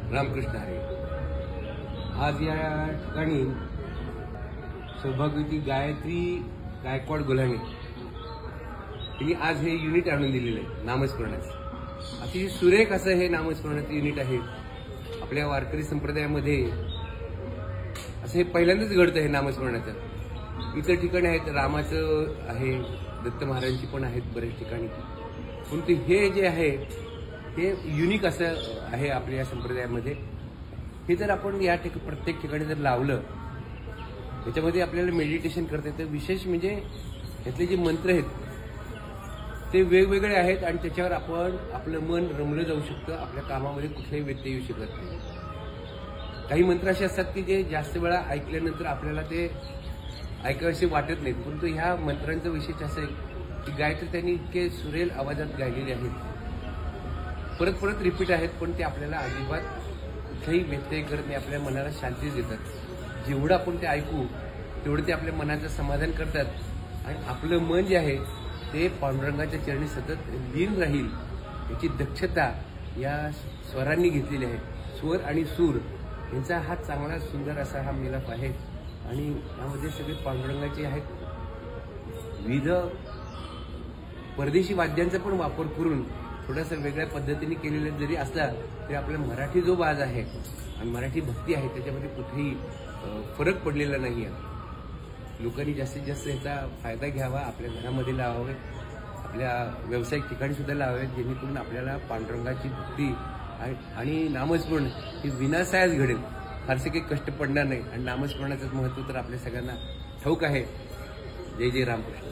रामकृष्ण हरी। आज या ठिकाणी सौभाग्यवती गायत्री गायकवाड गुलामी तिने आज हे युनिट आणून दिलेलं आहे नामस्मरणाचं। अतिशय सुरेख असं हे नामस्मरणाचं युनिट आहे। आपल्या वारकरी संप्रदायामध्ये असं हे पहिल्यांदाच घडतं हे नामस्मरणाचं। इतर ठिकाणी आहेत, रामाचं आहे, दत्त महाराजांची पण आहेत बरेच ठिकाणी, परंतु हे जे आहे हे युनिक असं आहे आपल्या संप्रदायामध्ये। हे जर आपण या प्रत्येक ठिकाणी जर लावलं, त्याच्यामध्ये आपल्याला मेडिटेशन करता येतं। विशेष म्हणजे यातले जे मंत्र आहेत ते वेगवेगळे आहेत आणि त्याच्यावर आपण आपलं मन रमलं जाऊ शकतं। आपल्या कामामध्ये कुठलाही व्यत्यय येऊ शकत नाही। काही मंत्र असे असतात की जे जास्त वेळा ऐकल्यानंतर आपल्याला ते ऐकावेसे वाटत नाहीत, परंतु ह्या मंत्रांचं विशेष असं आहे की गायत्री त्यांनी इतके सुरेल आवाजात गायलेले आहेत, परत परत रिपीट आहेत, पण ते आपल्याला अजिबात कुठेही व्यत्यय करत नाही, आपल्या मनाला शांती देतात। जेवढं आपण ते ऐकू तेवढं ते आपल्या मनाचं समाधान करतात आणि आपलं मन जे आहे ते पांडुरंगाच्या चरणी सतत लीन राहील याची दक्षता या स्वरांनी घेतलेली आहे। स्वर आणि सूर यांचा हा चांगला सुंदर असा हा मिलाप आहे आणि यामध्ये सगळे पांडुरंगाचे आहेत। विविध परदेशी वाद्यांचा पण वापर करून थोडासा वेगळ्या पद्धतीने केलेला जरी असला तरी आपला मराठी जो बाज आहे आणि मराठी भक्ती आहे त्याच्यामध्ये कुठेही फरक पडलेला नाही आहे। लोकांनी जास्तीत जास्त याचा फायदा घ्यावा, आपल्या घरामध्ये लावावे, आपल्या व्यावसायिक ठिकाणी सुद्धा लावावे, जेणेकरून आपल्याला पांडुरंगाची भक्ती आणि नामस्मरण ही विनासायाच घडेल। फारसे काही कष्ट पडणार नाही आणि नामस्मरणाचं महत्त्व तर आपल्या सगळ्यांना ठाऊक आहे। जय जय रामकृष्ण।